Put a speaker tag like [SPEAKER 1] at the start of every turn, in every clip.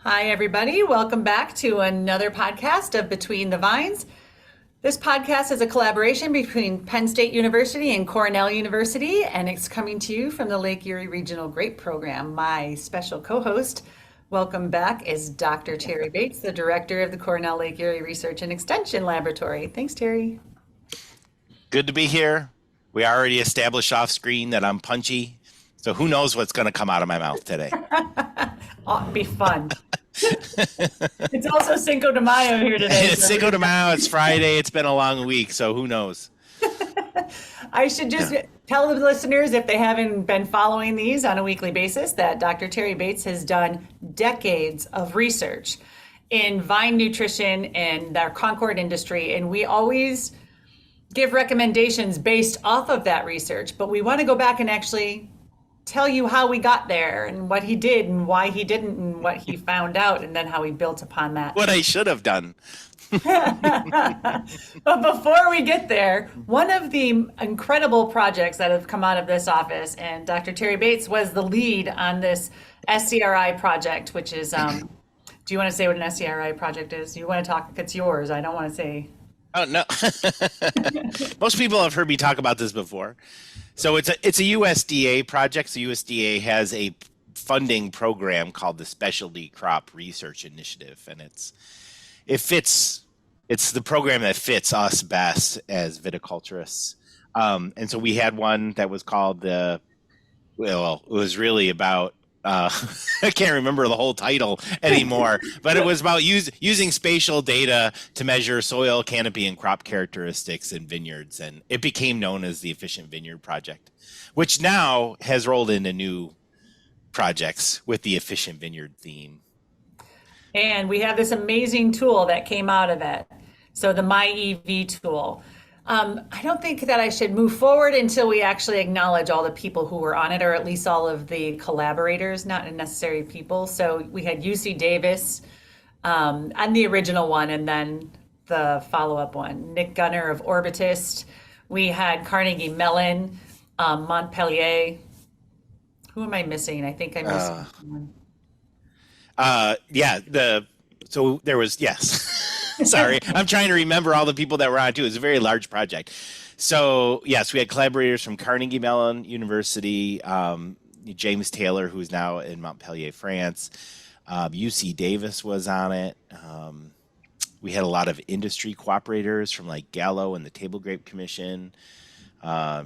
[SPEAKER 1] Hi, everybody. Welcome back to another podcast of Between the Vines. This podcast is a collaboration between Penn State University and Cornell University, and it's coming to you from the Lake Erie Regional Grape Program. My special co-host, welcome back, is Dr. Terry Bates, the director of the Cornell Lake Erie Research and Extension Laboratory. Thanks, Terry.
[SPEAKER 2] Good to be here. We already established off screen that I'm punchy, so who knows what's going to come out of my mouth today.
[SPEAKER 1] Ought to be fun. It's also Cinco de Mayo here today.
[SPEAKER 2] It's Cinco de Mayo. It's Friday. It's been a long week, so who knows?
[SPEAKER 1] I should just tell the listeners, if they haven't been following these on a weekly basis, that Dr. Terry Bates has done decades of research in vine nutrition and our Concord industry, and we always give recommendations based off of that research, but we want to go back and actually tell you how we got there and what he did and why he didn't and what he found out and then how he built upon that.
[SPEAKER 2] What I should have done.
[SPEAKER 1] But before we get there, one of the incredible projects that have come out of this office, and Dr. Terry Bates was the lead on this SCRI project, which is, do you want to say what an SCRI project is? You want to talk, it's yours. I don't want to say.
[SPEAKER 2] Oh, no. Most people have heard me talk about this before. So it's a USDA project. So USDA has a funding program called the Specialty Crop Research Initiative, and it's the program that fits us best as viticulturists. And so we had one that was called it was really about I can't remember the whole title anymore, but it was about using spatial data to measure soil, canopy, and crop characteristics in vineyards. And it became known as the Efficient Vineyard Project, which now has rolled into new projects with the Efficient Vineyard theme.
[SPEAKER 1] And we have this amazing tool that came out of it. So the MyEV tool. I don't think that I should move forward until we actually acknowledge all the people who were on it, or at least all of the collaborators, not necessary people. So we had UC Davis on the original one, and then the follow-up one, Nick Gunner of Orbitist. We had Carnegie Mellon, Montpellier. Who am I missing? I think I'm missing someone.
[SPEAKER 2] So there was, yes. Sorry, I'm trying to remember all the people that were on it too. It was a very large project. So yes, we had collaborators from Carnegie Mellon University, James Taylor, who's now in Montpellier, France. UC Davis was on it. We had a lot of industry cooperators from like Gallo and the Table Grape Commission,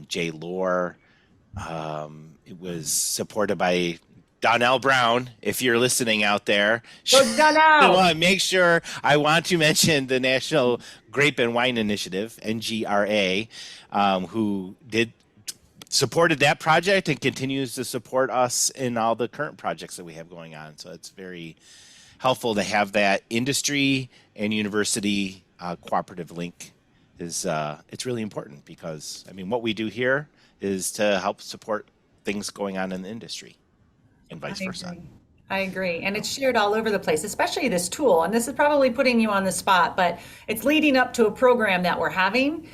[SPEAKER 2] Jay Lohr. It was supported by Donnell Brown, if you're listening out there. I want to mention the National Grape and Wine Initiative, NGRA, who supported that project and continues to support us in all the current projects that we have going on. So it's very helpful to have that industry and university cooperative link. It's really important because, I mean, what we do here is to help support things going on in the industry. And vice versa.
[SPEAKER 1] I agree. And it's shared all over the place, especially this tool. And this is probably putting you on the spot, but it's leading up to a program that we're having.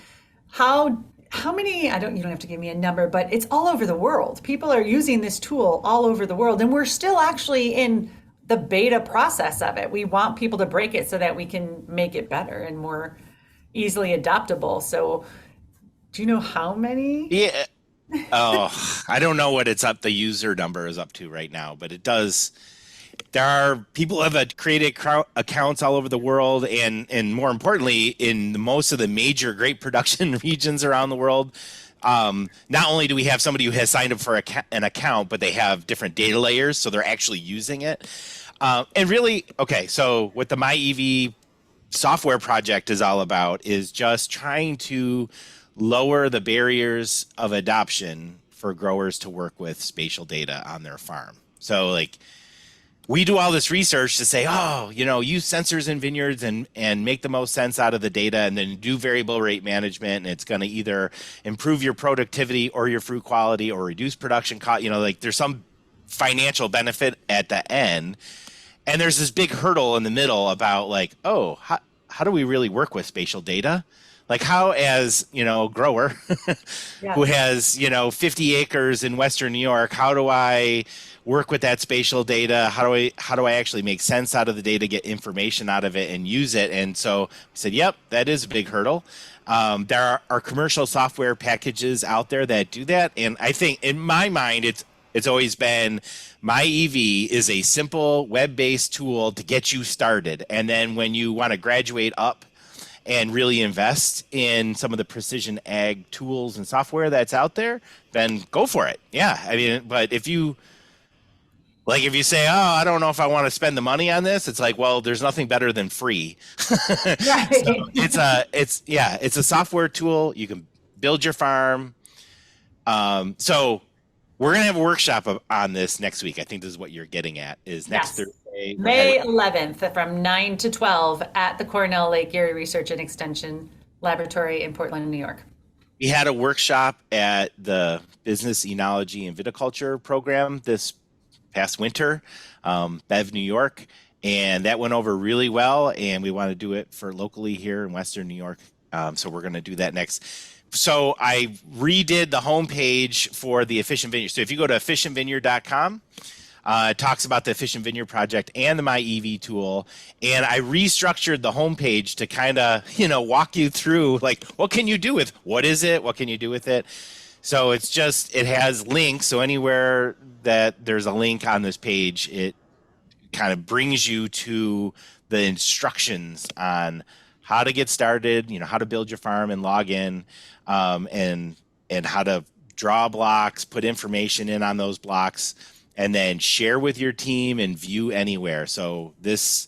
[SPEAKER 1] How many, you don't have to give me a number, but it's all over the world. People are using this tool all over the world. And we're still actually in the beta process of it. We want people to break it so that we can make it better and more easily adoptable. So do you know how many?
[SPEAKER 2] Yeah. Oh, I don't know what the user number is up to right now, but it does. There are people who have created accounts all over the world, and more importantly, in most of the major grape production regions around the world. Not only do we have somebody who has signed up for an account, but they have different data layers, so they're actually using it. And really, okay, so what the MyEV software project is all about is just trying to lower the barriers of adoption for growers to work with spatial data on their farm. So like we do all this research to say, use sensors in vineyards and make the most sense out of the data, and then do variable rate management. And it's going to either improve your productivity or your fruit quality or reduce production cost. There's some financial benefit at the end. And there's this big hurdle in the middle about how do we really work with spatial data? Like how, as, grower who has, 50 acres in Western New York, how do I work with that spatial data? How do I actually make sense out of the data, get information out of it, and use it? And so I said, yep, that is a big hurdle. There are commercial software packages out there that do that, and I think in my mind, it's always been MyEV is a simple web-based tool to get you started, and then when you want to graduate up and really invest in some of the precision ag tools and software that's out there, then go for it. Yeah, I mean, but if you say, oh, I don't know if I want to spend the money on this, it's like, well, there's nothing better than free.
[SPEAKER 1] Right.
[SPEAKER 2] So it's a software tool. You can build your farm. So we're gonna have a workshop on this next week. I think this is what you're getting at. Is next
[SPEAKER 1] Yes.
[SPEAKER 2] Thursday,
[SPEAKER 1] May 11th from 9 to 12 at the Cornell Lake Erie Research and Extension Laboratory in Portland, New York.
[SPEAKER 2] We had a workshop at the Business Enology and Viticulture program this past winter, Bev, New York, and that went over really well. And we want to do it for locally here in Western New York. So we're going to do that next. So I redid the homepage for the Efficient Vineyard. So if you go to efficientvineyard.com, it talks about the Efficient Vineyard project and the MyEV tool. And I restructured the homepage to kind of, walk you through, like, what can you do with, what is it? What can you do with it? So it has links. So anywhere that there's a link on this page, it kind of brings you to the instructions on how to get started, how to build your farm and log in, and how to draw blocks, put information in on those blocks, and then share with your team and view anywhere. So this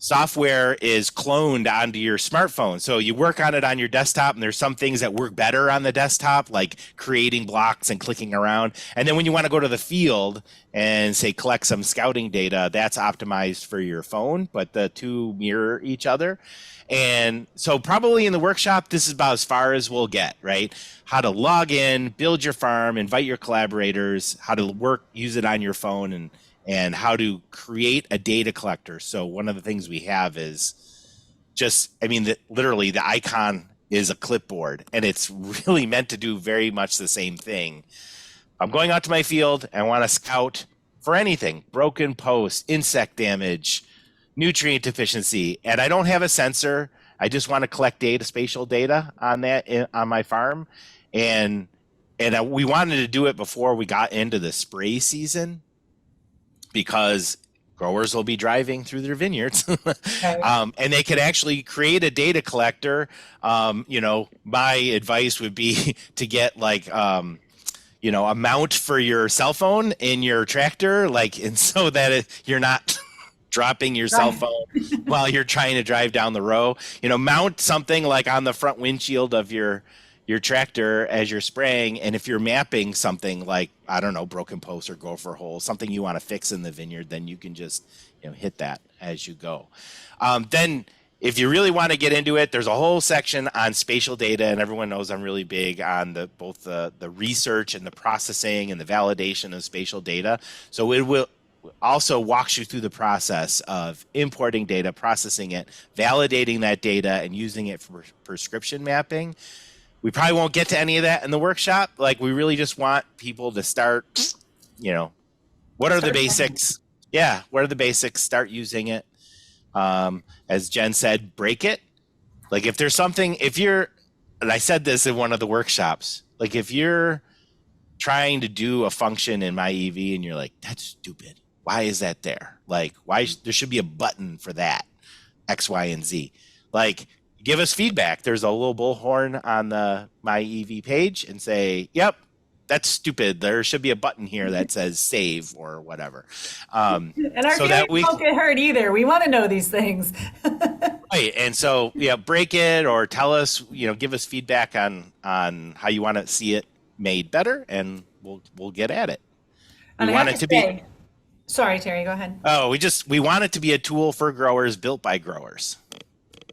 [SPEAKER 2] software is cloned onto your smartphone. So you work on it on your desktop, and there's some things that work better on the desktop, like creating blocks and clicking around. And then when you want to go to the field and say collect some scouting data, that's optimized for your phone, but the two mirror each other. And so probably in the workshop, this is about as far as we'll get, right? How to log in, build your farm, invite your collaborators, how to use it on your phone, and how to create a data collector. So one of the things we have is literally the icon is a clipboard, and it's really meant to do very much the same thing. I'm going out to my field and I want to scout for anything, broken post, insect damage, nutrient deficiency, and I don't have a sensor. I just want to collect spatial data on that on my farm. And we wanted to do it before we got into the spray season, because growers will be driving through their vineyards.
[SPEAKER 1] Okay.
[SPEAKER 2] And they could actually create a data collector. My advice would be to get a mount for your cell phone in your tractor, and so that you're not dropping your cell phone while you're trying to drive down the row. Mount something like on the front windshield of your tractor as you're spraying, and if you're mapping something like, I don't know, broken posts or gopher holes, something you want to fix in the vineyard, then you can just hit that as you go. Then if you really want to get into it, there's a whole section on spatial data, and everyone knows I'm really big on both the research and the processing and the validation of spatial data. So it will also walks you through the process of importing data, processing it, validating that data, and using it for prescription mapping. We probably won't get to any of that in the workshop. We really just want people to start, what are the basics? Yeah, what are the basics? Start using it. As Jen said, break it. If there's something, and I said this in one of the workshops, if you're trying to do a function in MyEV and you're like, that's stupid. Why is that there? Why there should be a button for that, X, Y, and Z. Give us feedback. There's a little bullhorn on the MyEV page, and say, yep, that's stupid. There should be a button here that says save or whatever.
[SPEAKER 1] And our feelings won't get hurt either. We want to know these things.
[SPEAKER 2] Right. And so, break it, or tell us, give us feedback on how you want to see it made better, and we'll get at it.
[SPEAKER 1] And
[SPEAKER 2] we want it to be.
[SPEAKER 1] Sorry, Terry, go ahead.
[SPEAKER 2] Oh, we want it to be a tool for growers, built by growers.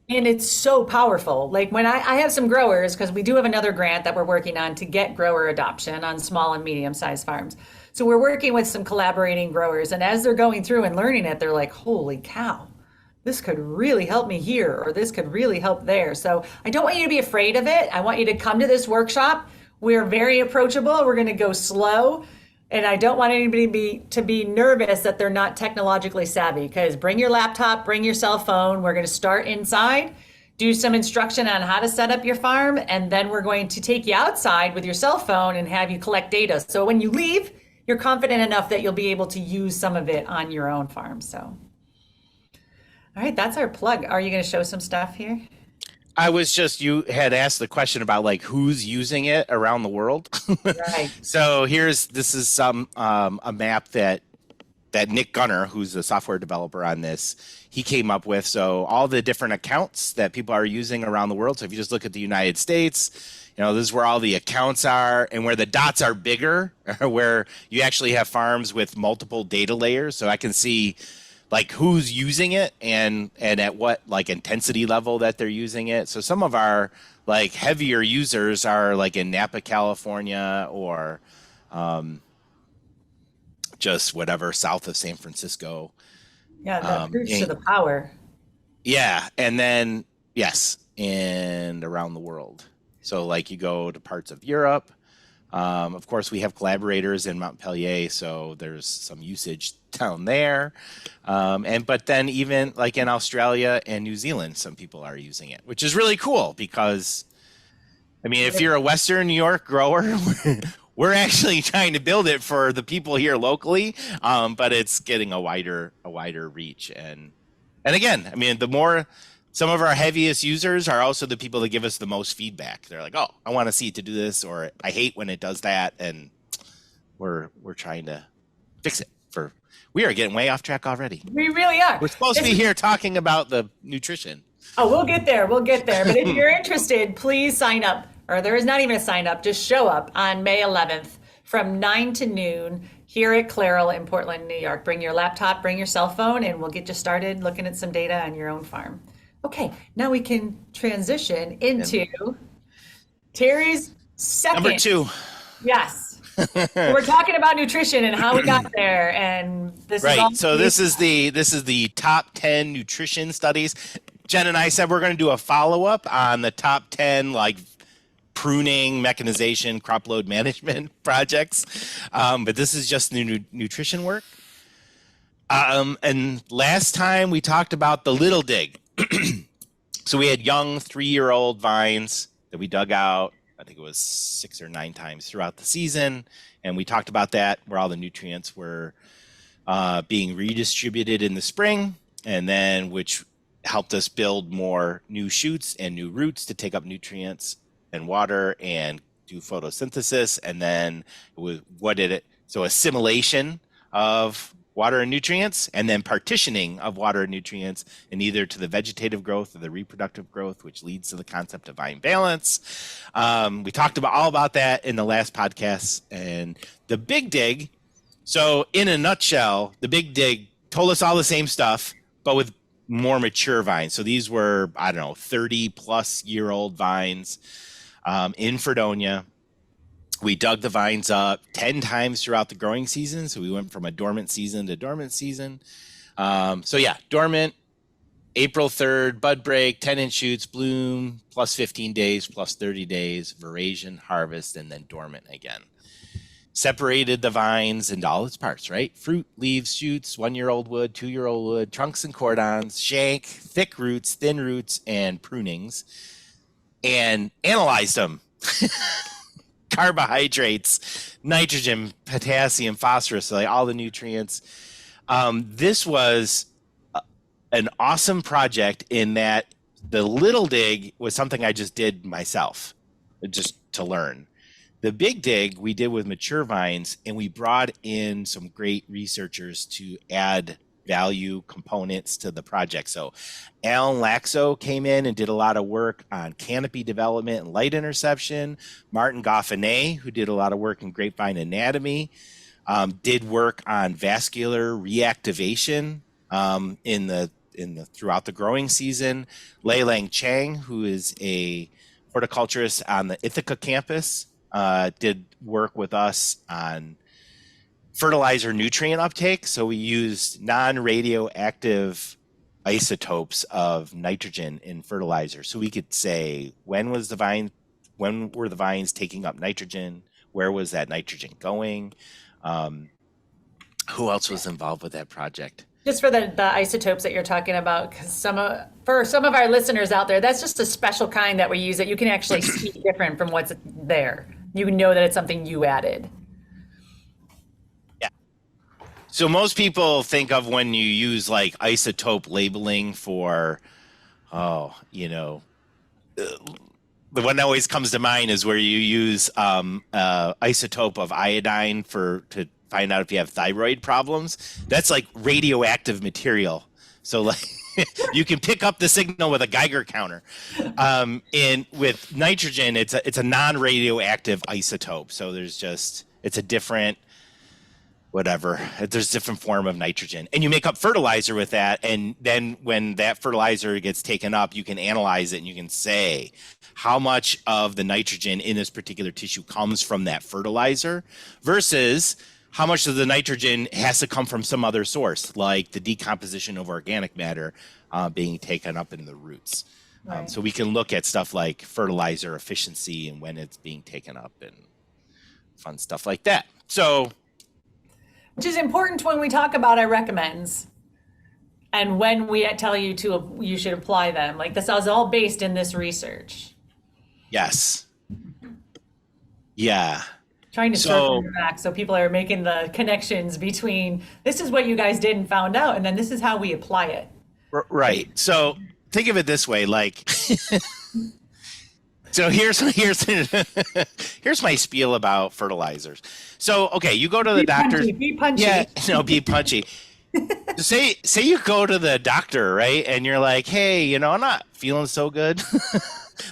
[SPEAKER 1] And it's so powerful. When I have some growers, because we do have another grant that we're working on to get grower adoption on small and medium-sized farms. So we're working with some collaborating growers, and as they're going through and learning it, they're like, holy cow, this could really help me here, or this could really help there. So I don't want you to be afraid of it. I want you to come to this workshop. We're very approachable. We're going to go slow. And I don't want anybody to be nervous that they're not technologically savvy, because bring your laptop, bring your cell phone. We're going to start inside, do some instruction on how to set up your farm, and then we're going to take you outside with your cell phone and have you collect data. So when you leave, you're confident enough that you'll be able to use some of it on your own farm. So, all right, that's our plug. Are you going to show some stuff here?
[SPEAKER 2] I was just, you had asked the question about like who's using it around the world.
[SPEAKER 1] Right.
[SPEAKER 2] So this is some a map that Nick Gunner, who's the software developer on this, he came up with. So all the different accounts that people are using around the world. So if you just look at the United States, this is where all the accounts are, and where the dots are bigger, where you actually have farms with multiple data layers. So I can see like who's using it and at what like intensity level that they're using it. So some of our like heavier users are like in Napa, California, or just whatever south of San Francisco.
[SPEAKER 1] Yeah, the fruits to the power.
[SPEAKER 2] Yeah, and then yes, and around the world. So like you go to parts of Europe. Of course, we have collaborators in Montpellier, so there's some usage down there. But then even like in Australia and New Zealand, some people are using it, which is really cool because, I mean, if you're a Western New York grower, we're actually trying to build it for the people here locally, but it's getting a wider reach. And again, I mean, some of our heaviest users are also the people that give us the most feedback. They're like, "Oh, I want to see it to do this," or "I hate when it does that," and we're trying to fix it. We are getting way off track already.
[SPEAKER 1] We really are.
[SPEAKER 2] We're supposed to be here talking about the nutrition.
[SPEAKER 1] Oh, we'll get there. We'll get there. But if you're interested, please sign up. Or there is not even a sign up. Just show up on May 11th from 9 to noon here at Clairol in Portland, New York. Bring your laptop, bring your cell phone, and we'll get you started looking at some data on your own farm. Okay, now we can transition into Terry's second.
[SPEAKER 2] Number 2.
[SPEAKER 1] Yes. We're talking about nutrition and how we got there, and this is all.
[SPEAKER 2] So this is the top 10 nutrition studies. Jen and I said we're going to do a follow-up on the top 10 like pruning, mechanization, crop load management projects, but this is just new nutrition work. And last time we talked about the little dig. So we had young 3-year-old vines that we dug out. I think it was 6 or 9 times throughout the season. And we talked about that, where all the nutrients were being redistributed in the spring, and then which helped us build more new shoots and new roots to take up nutrients and water and do photosynthesis. And then so assimilation of water and nutrients, and then partitioning of water and nutrients in either to the vegetative growth or the reproductive growth, which leads to the concept of vine balance. We talked all about that in the last podcast. And the big dig, so in a nutshell, the big dig told us all the same stuff, but with more mature vines. So these were, 30 plus year old vines in Fredonia. We dug the vines up 10 times throughout the growing season. So we went from a dormant season to dormant season. Dormant, April 3rd, bud break, 10-inch shoots, bloom, plus 15 days, plus 30 days, veraison, harvest, and then dormant again. Separated the vines into all its parts, right? Fruit, leaves, shoots, 1-year-old wood, 2-year-old wood, trunks and cordons, shank, thick roots, thin roots, and prunings, and analyzed them. Carbohydrates, nitrogen, potassium, phosphorus, like all the nutrients. This was an awesome project in that the little dig was something I just did myself, just to learn. The big dig we did with mature vines, and we brought in some great researchers to add value components to the project. So Alan Laxo came in and did a lot of work on canopy development and light interception. Martin Goffinet, who did a lot of work in grapevine anatomy, did work on vascular reactivation throughout the growing season. Lei Lang Chang, who is a horticulturist on the Ithaca campus, did work with us on fertilizer nutrient uptake. So we used non-radioactive isotopes of nitrogen in fertilizer. So we could say when were the vines taking up nitrogen? Where was that nitrogen going? Who else was involved with that project?
[SPEAKER 1] Just for the isotopes that you're talking about, because for some of our listeners out there, that's just a special kind that we use that you can actually see different from what's there. You know that it's something you added.
[SPEAKER 2] Yeah. So most people think of when you use like isotope labeling for, the one that always comes to mind is where you use isotope of iodine to find out if you have thyroid problems. That's like radioactive material. So like you can pick up the signal with a Geiger counter. And with nitrogen, it's a non-radioactive isotope. So it's a different whatever. There's a different form of nitrogen. And you make up fertilizer with that. And then when that fertilizer gets taken up, you can analyze it and you can say how much of the nitrogen in this particular tissue comes from that fertilizer versus how much of the nitrogen has to come from some other source, like the decomposition of organic matter being taken up in the roots.
[SPEAKER 1] Right.
[SPEAKER 2] So we can look at stuff like fertilizer efficiency and when it's being taken up and fun stuff like that. So,
[SPEAKER 1] which is important when we talk about our recommends and when we tell you you should apply them. Like this is all based in this research.
[SPEAKER 2] yes. Yeah.
[SPEAKER 1] Trying to circle back so people are making the connections between this is what you guys did and found out, and then this is how we apply it.
[SPEAKER 2] Right. So think of it this way, like, so here's my spiel about fertilizers. So, okay, you go to the doctor.
[SPEAKER 1] Be punchy.
[SPEAKER 2] Yeah, no, be punchy. Say you go to the doctor, right? And you're like, hey, I'm not feeling so good.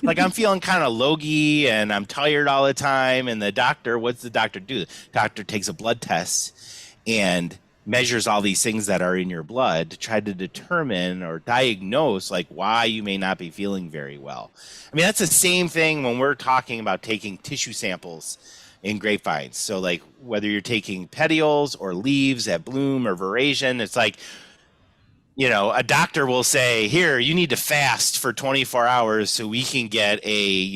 [SPEAKER 2] Like I'm feeling kind of logy and I'm tired all the time. And what's the doctor do? The doctor takes a blood test and measures all these things that are in your blood to try to determine or diagnose like why you may not be feeling very well. I mean, that's the same thing when we're talking about taking tissue samples in grapevines. So like whether you're taking petioles or leaves that bloom or veraison, it's like, a doctor will say, here, you need to fast for 24 hours so we can get a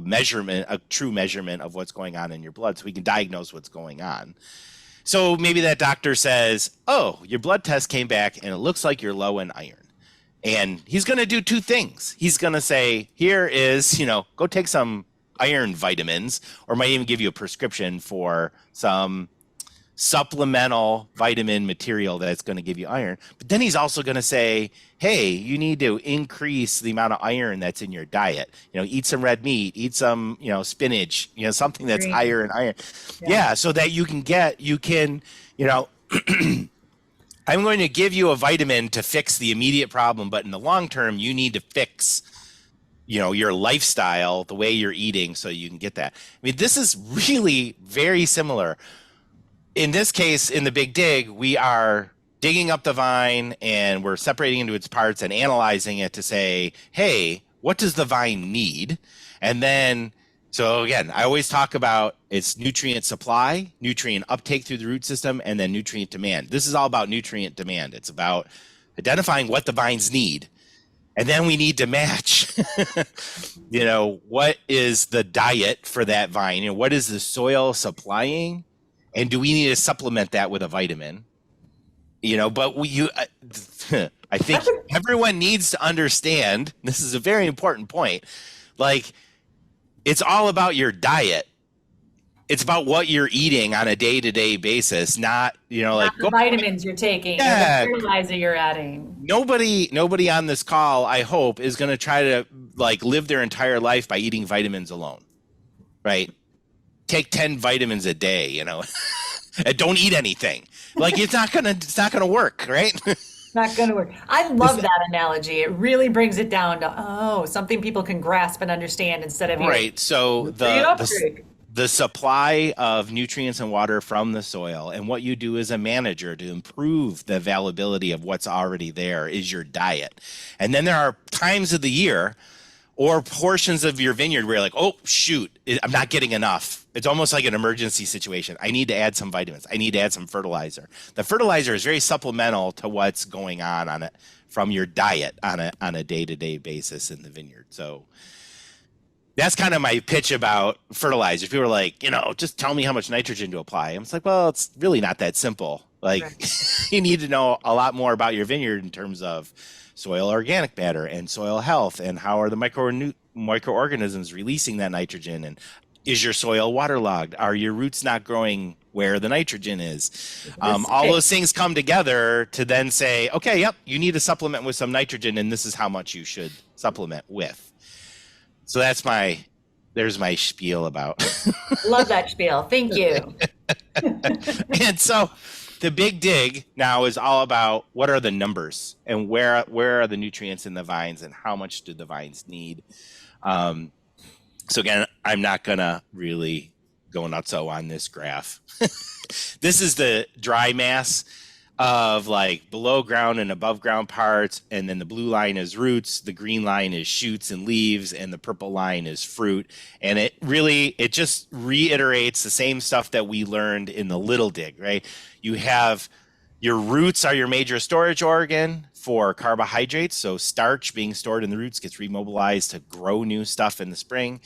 [SPEAKER 2] measurement, a true measurement of what's going on in your blood so we can diagnose what's going on. So maybe that doctor says, oh, your blood test came back and it looks like you're low in iron. And he's going to do two things. He's going to say, here is, go take some iron vitamins, or might even give you a prescription for some supplemental vitamin material that's going to give you iron. But then he's also going to say, hey, you need to increase the amount of iron that's in your diet. Eat some red meat, eat some, spinach, something that's higher in iron. Yeah, so that I'm going to give you a vitamin to fix the immediate problem, but in the long term, you need to fix your lifestyle, the way you're eating, so you can get that. I mean, this is really very similar. In this case, in the Big Dig, we are digging up the vine and we're separating into its parts and analyzing it to say, hey, what does the vine need? And then, so again, I always talk about its nutrient supply, nutrient uptake through the root system, and then nutrient demand. This is all about nutrient demand. It's about identifying what the vines need. And then we need to match, what is the diet for that vine? What is the soil supplying? And do we need to supplement that with a vitamin? But I think everyone needs to understand, this is a very important point, like it's all about your diet. It's about what you're eating on a day-to-day basis, not
[SPEAKER 1] the vitamins you're taking, or the fertilizer you're adding.
[SPEAKER 2] Nobody on this call, I hope, is going to try to like live their entire life by eating vitamins alone, right? Take 10 vitamins a day, and don't eat anything. Like it's not gonna work, right?
[SPEAKER 1] Not gonna work. I love that analogy. It really brings it down to something people can grasp and understand instead of
[SPEAKER 2] right. So the supply of nutrients and water from the soil, and what you do as a manager to improve the availability of what's already there is your diet. And then there are times of the year or portions of your vineyard where you're like, oh, shoot, I'm not getting enough. It's almost like an emergency situation. I need to add some vitamins. I need to add some fertilizer. The fertilizer is very supplemental to what's going on it from your diet on a day-to-day basis in the vineyard. So that's kind of my pitch about fertilizer. People are like, just tell me how much nitrogen to apply. I'm just like, well, it's really not that simple. Like,
[SPEAKER 1] Right.
[SPEAKER 2] you need to know a lot more about your vineyard in terms of soil organic matter and soil health, and how are the microorganisms releasing that nitrogen, and is your soil waterlogged? Are your roots not growing where the nitrogen is? All those things come together to then say, okay, yep, you need to supplement with some nitrogen, and this is how much you should supplement with. So there's my spiel about.
[SPEAKER 1] Love that spiel. Thank you.
[SPEAKER 2] And so the big dig now is all about what are the numbers, and where are the nutrients in the vines, and how much do the vines need. So again, I'm not gonna really go nutso on this graph. This is the dry mass of like below ground and above ground parts, and then the blue line is roots, the green line is shoots and leaves, and the purple line is fruit. And it just reiterates the same stuff that we learned in the little dig, right? You have your roots are your major storage organ for carbohydrates. So starch being stored in the roots gets remobilized to grow new stuff in the spring.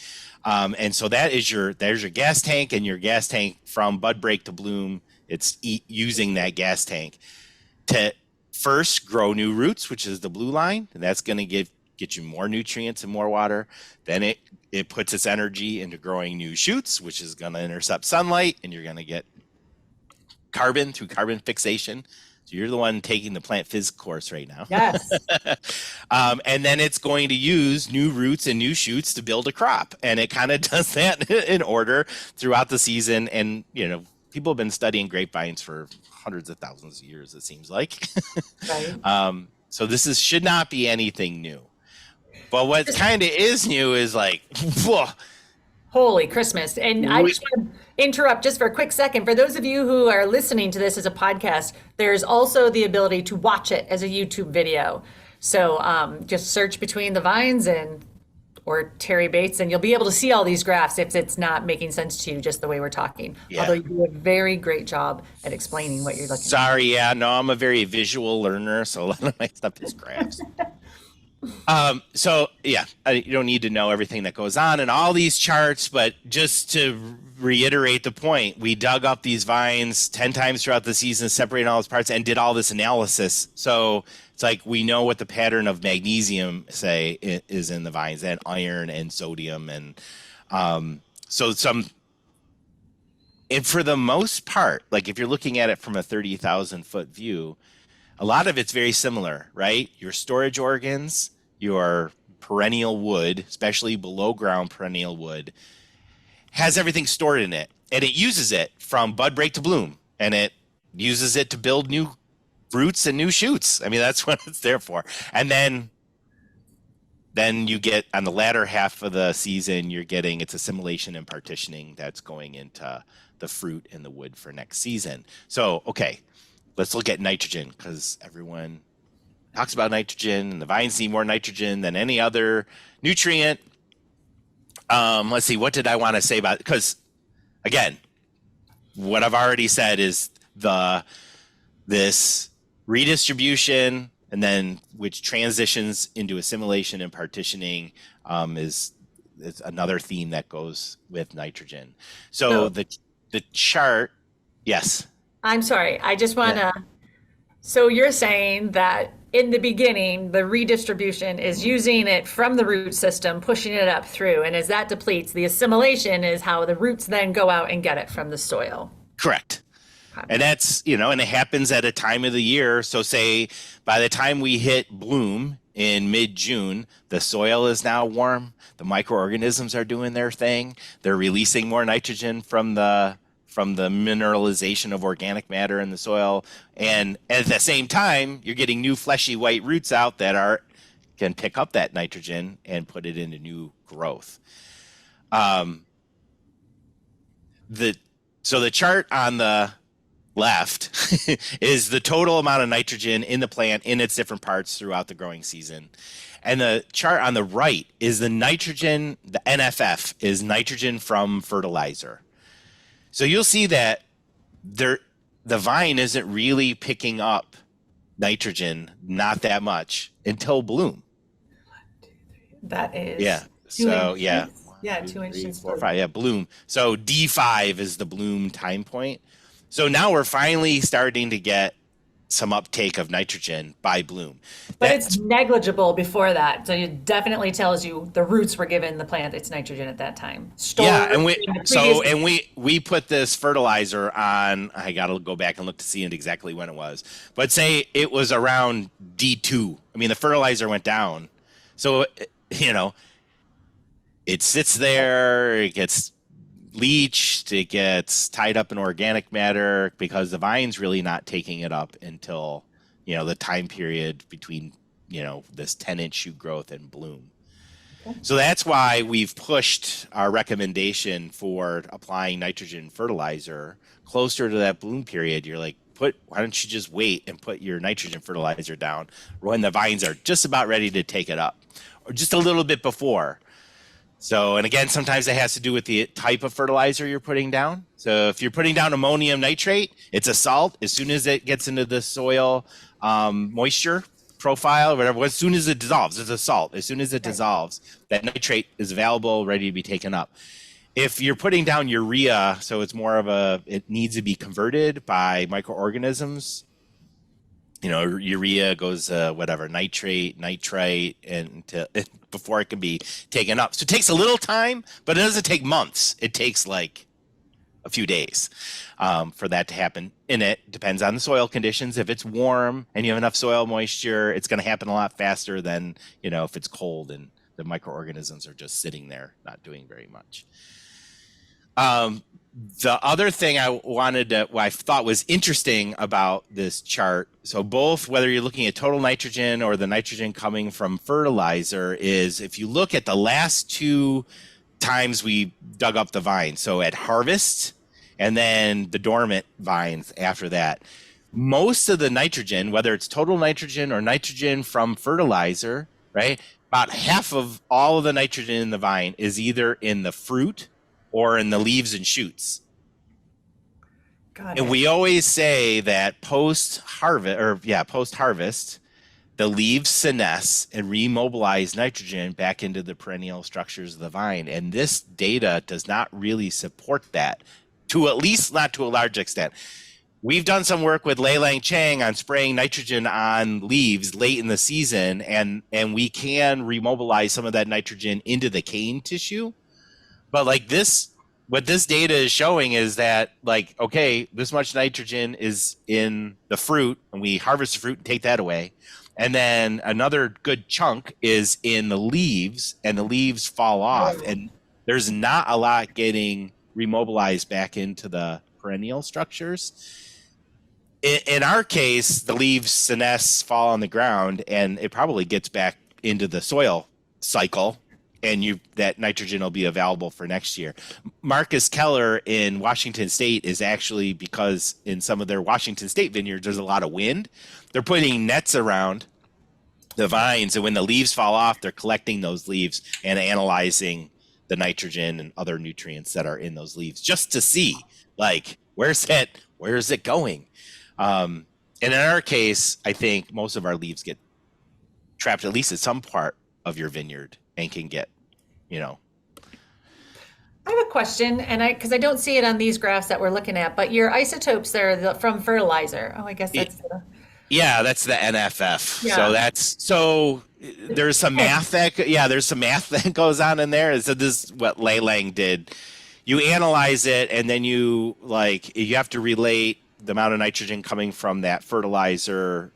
[SPEAKER 2] And so there's your gas tank, and your gas tank from bud break to bloom, it's using that gas tank to first grow new roots, which is the blue line, and that's going to get you more nutrients and more water. Then it puts its energy into growing new shoots, which is going to intercept sunlight, and you're going to get carbon through carbon fixation. So you're the one taking the plant phys course right now.
[SPEAKER 1] Yes.
[SPEAKER 2] And then it's going to use new roots and new shoots to build a crop. And it kind of does that in order throughout the season. And, people have been studying grapevines for hundreds of thousands of years, it seems like.
[SPEAKER 1] Right.
[SPEAKER 2] So this should not be anything new. But what kind of is new is like, whoa.
[SPEAKER 1] Holy Christmas. And I just want to interrupt just for a quick second. For those of you who are listening to this as a podcast, there's also the ability to watch it as a YouTube video. So just search Between the Vines or Terry Bates, and you'll be able to see all these graphs if it's not making sense to you just the way we're talking.
[SPEAKER 2] Yeah.
[SPEAKER 1] Although you do a very great job at explaining what you're looking at.
[SPEAKER 2] Sorry, yeah, no, I'm a very visual learner, so a lot of my stuff is graphs. So yeah, you don't need to know everything that goes on in all these charts, but just to reiterate the point, we dug up these vines 10 times throughout the season, separated all its parts, and did all this analysis. So it's like we know what the pattern of magnesium, say, is in the vines, and iron and sodium, and and for the most part, like if you're looking at it from a 30,000 foot view, a lot of it's very similar, right? Your storage organs, your perennial wood, especially below ground perennial wood, has everything stored in it, and it uses it from bud break to bloom, and it uses it to build new roots and new shoots. I mean, that's what it's there for. And then you get on the latter half of the season, it's assimilation and partitioning that's going into the fruit and the wood for next season. So, okay, let's look at nitrogen, because everyone talks about nitrogen, and the vines need more nitrogen than any other nutrient. Let's see, what did I want to say about it? Because, again, what I've already said is this redistribution, and then which transitions into assimilation and partitioning is another theme that goes with nitrogen. So the chart, yes.
[SPEAKER 1] I'm sorry. I just want to. So you're saying that in the beginning, the redistribution is using it from the root system, pushing it up through. And as that depletes, the assimilation is how the roots then go out and get it from the soil.
[SPEAKER 2] Correct. And that's, and it happens at a time of the year. So say by the time we hit bloom in mid-June, the soil is now warm. The microorganisms are doing their thing. They're releasing more nitrogen from the mineralization of organic matter in the soil. And at the same time, you're getting new fleshy white roots out that can pick up that nitrogen and put it into new growth. So the chart on the left is the total amount of nitrogen in the plant in its different parts throughout the growing season. And the chart on the right is the nitrogen, the NFF is nitrogen from fertilizer. So you'll see that the vine isn't really picking up nitrogen, not that much, until bloom.
[SPEAKER 1] That is.
[SPEAKER 2] Yeah. So, yeah. 1,
[SPEAKER 1] Yeah,
[SPEAKER 2] two, 3,
[SPEAKER 1] inches
[SPEAKER 2] 4,
[SPEAKER 1] for
[SPEAKER 2] 5. Yeah, bloom. So D5 is the bloom time point. So now we're finally starting to get some uptake of nitrogen by bloom.
[SPEAKER 1] but it's
[SPEAKER 2] That's
[SPEAKER 1] negligible before that. So it definitely tells you the roots were given the plant its nitrogen at that time.
[SPEAKER 2] yeah,
[SPEAKER 1] Stored
[SPEAKER 2] and
[SPEAKER 1] in the previous.
[SPEAKER 2] we put this fertilizer on. I got to go back and look to see it exactly when it was. But say it was around D2. I mean, the fertilizer went down. So, you know, it sits there, it gets leached, it gets tied up in organic matter because the vine's really not taking it up until, the time period between, this 10-inch shoot growth and bloom. So that's why we've pushed our recommendation for applying nitrogen fertilizer closer to that bloom period. You're like, why don't you just wait and put your nitrogen fertilizer down when the vines are just about ready to take it up, or just a little bit before. So, and again, sometimes it has to do with the type of fertilizer you're putting down. So if you're putting down ammonium nitrate, it's a salt. As soon as it gets into the soil moisture profile, or whatever, as soon as it dissolves, it's a salt. As soon as it dissolves, that nitrate is available, ready to be taken up. If you're putting down urea, so it's more of it needs to be converted by microorganisms. Urea goes nitrate, nitrite, and before it can be taken up. So it takes a little time, but it doesn't take months. It takes like a few days for that to happen. And it depends on the soil conditions. If it's warm and you have enough soil moisture, it's going to happen a lot faster than, if it's cold and the microorganisms are just sitting there, not doing very much. The other thing what I thought was interesting about this chart, so both whether you're looking at total nitrogen or the nitrogen coming from fertilizer, is if you look at the last two times we dug up the vine, so at harvest and then the dormant vines after that, most of the nitrogen, whether it's total nitrogen or nitrogen from fertilizer, right, about half of all of the nitrogen in the vine is either in the fruit or in the leaves and shoots. And we always say that post-harvest, the leaves senesce and remobilize nitrogen back into the perennial structures of the vine. And this data does not really support that, at least not to a large extent. We've done some work with Lei Lang Chang on spraying nitrogen on leaves late in the season, and we can remobilize some of that nitrogen into the cane tissue. But what this data is showing is that, okay, this much nitrogen is in the fruit, and we harvest the fruit and take that away. And then another good chunk is in the leaves, and the leaves fall off, and there's not a lot getting remobilized back into the perennial structures. In our case, the leaves senesce, fall on the ground, and it probably gets back into the soil cycle, and that nitrogen will be available for next year. Marcus Keller in Washington State is actually, because in some of their Washington State vineyards, there's a lot of wind. They're putting nets around the vines, and when the leaves fall off, they're collecting those leaves and analyzing the nitrogen and other nutrients that are in those leaves just to see, where is it going? And in our case, I think most of our leaves get trapped at least at some part of your vineyard and can get,
[SPEAKER 1] I have a question, and because I don't see it on these graphs that we're looking at, but your isotopes there from fertilizer. Oh, I guess that's
[SPEAKER 2] yeah, that's the NFF.
[SPEAKER 1] Yeah.
[SPEAKER 2] So there's some math that goes on in there. So this is what Lei Lang did. You analyze it, and then you have to relate the amount of nitrogen coming from that fertilizer,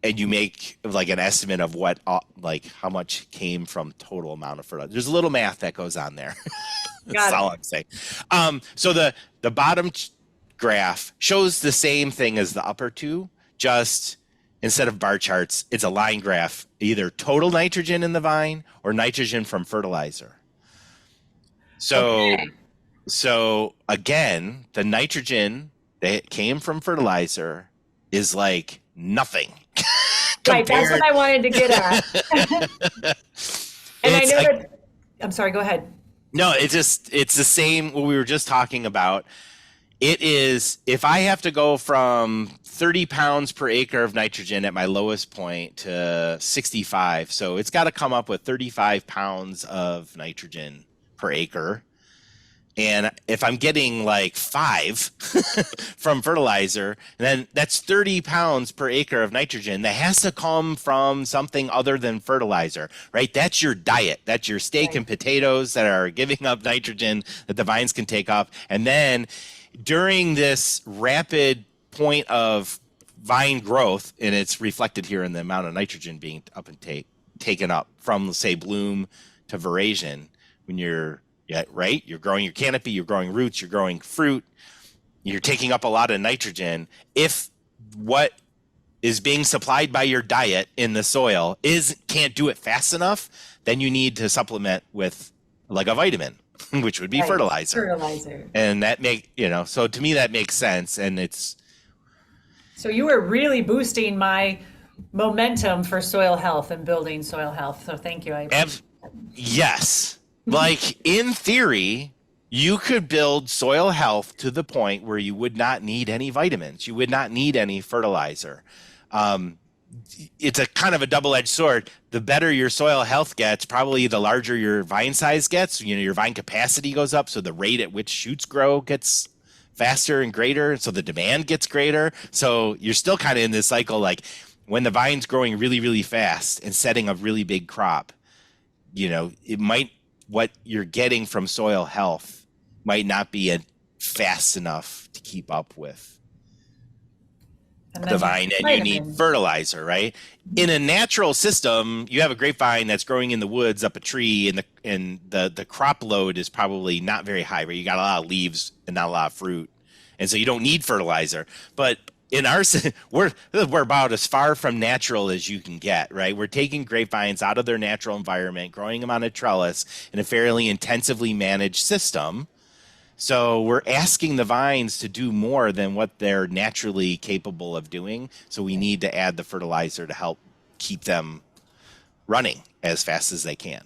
[SPEAKER 2] and you make an estimate of what how much came from total amount of fertilizer. There's a little math that goes on there. That's all I'm saying. So the bottom graph shows the same thing as the upper two, just instead of bar charts, it's a line graph, either total nitrogen in the vine or nitrogen from fertilizer. So again, the nitrogen that came from fertilizer is nothing.
[SPEAKER 1] Right, that's what I wanted to get at. And I know that, I'm sorry, go ahead.
[SPEAKER 2] No, it's the same what we were just talking about. It is, if I have to go from 30 pounds per acre of nitrogen at my lowest point to 65, so it's got to come up with 35 pounds of nitrogen per acre. And if I'm getting like 5 from fertilizer, then that's 30 pounds per acre of nitrogen that has to come from something other than fertilizer, right? That's your diet. That's your steak and potatoes that are giving up nitrogen that the vines can take up. And then during this rapid point of vine growth, and it's reflected here in the amount of nitrogen being up and taken up from, say, bloom to veraison, when you're right, you're growing your canopy, you're growing roots, you're growing fruit, you're taking up a lot of nitrogen. If what is being supplied by your diet in the soil can't do it fast enough, then you need to supplement with like a vitamin, which would be fertilizer. And that so to me that makes sense. And it's
[SPEAKER 1] so you were really boosting my momentum for soil health and building soil health. So thank you.
[SPEAKER 2] Yes. Like in theory, you could build soil health to the point where you would not need any vitamins. You would not need any fertilizer. It's a kind of a double-edged sword. The better your soil health gets, probably the larger your vine size gets. Your vine capacity goes up, so the rate at which shoots grow gets faster and greater, so the demand gets greater. So you're still kind of in this cycle, like when the vine's growing really, really fast and setting a really big crop, it might, what you're getting from soil health might not be fast enough to keep up with the vine, and you need fertilizer, right? In a natural system, you have a grapevine that's growing in the woods up a tree, and the crop load is probably not very high, right? You got a lot of leaves and not a lot of fruit, and so you don't need fertilizer. But in our, we're about as far from natural as you can get, right? We're taking grapevines out of their natural environment, growing them on a trellis in a fairly intensively managed system. So we're asking the vines to do more than what they're naturally capable of doing. So we need to add the fertilizer to help keep them running as fast as they can.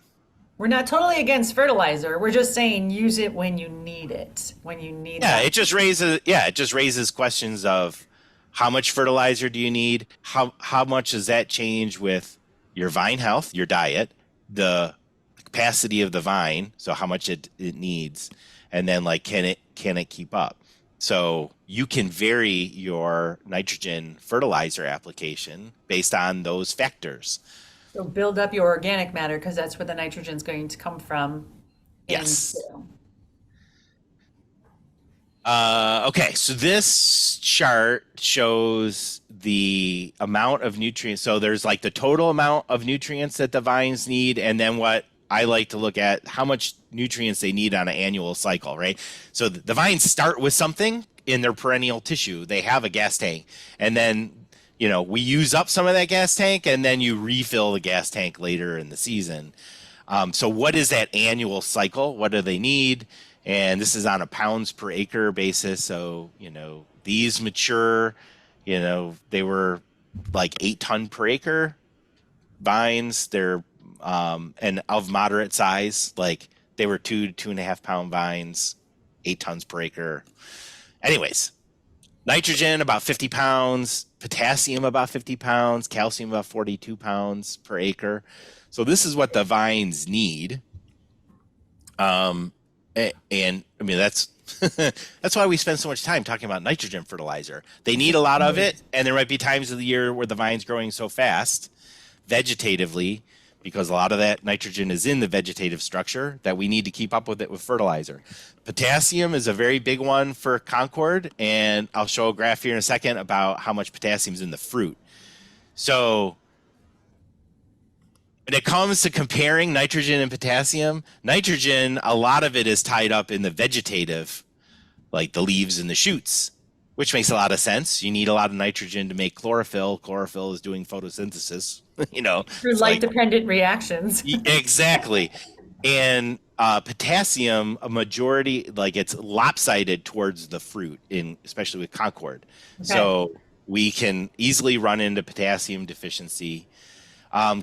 [SPEAKER 1] We're not totally against fertilizer. We're just saying use it when you need it. When you need it.
[SPEAKER 2] It just raises questions of how much fertilizer do you need? How much does that change with your vine health, your diet, the capacity of the vine, so how much it needs, and then like can it keep up? So you can vary your nitrogen fertilizer application based on those factors.
[SPEAKER 1] So build up your organic matter, because that's where the nitrogen is going to come from.
[SPEAKER 2] Yes. Okay, so this chart shows the amount of nutrients. So there's like the total amount of nutrients that the vines need, and then what I like to look at, how much nutrients they need on an annual cycle, right? So the vines start with something in their perennial tissue. They have a gas tank, and then we use up some of that gas tank, and then you refill the gas tank later in the season. So what is that annual cycle? What do they need? And this is on a pounds per acre basis. So, these mature, they were like 8 ton per acre vines. They're, and of moderate size, like they were 2 to 2.5 pound vines, 8 tons per acre. Anyways, nitrogen about 50 pounds, potassium about 50 pounds, calcium about 42 pounds per acre. So this is what the vines need. And I mean, that's why we spend so much time talking about nitrogen fertilizer. They need a lot of it, and there might be times of the year where the vine's growing so fast vegetatively, because a lot of that nitrogen is in the vegetative structure, that we need to keep up with it with fertilizer. Potassium is a very big one for Concord, and I'll show a graph here in a second about how much potassium is in the fruit. So when it comes to comparing nitrogen and potassium, nitrogen, a lot of it is tied up in the vegetative, like the leaves and the shoots, which makes a lot of sense. You need a lot of nitrogen to make chlorophyll. Chlorophyll is doing photosynthesis,
[SPEAKER 1] Through light-dependent reactions.
[SPEAKER 2] Exactly. And potassium, a majority, like it's lopsided towards the fruit, especially with Concord. Okay. So we can easily run into potassium deficiency.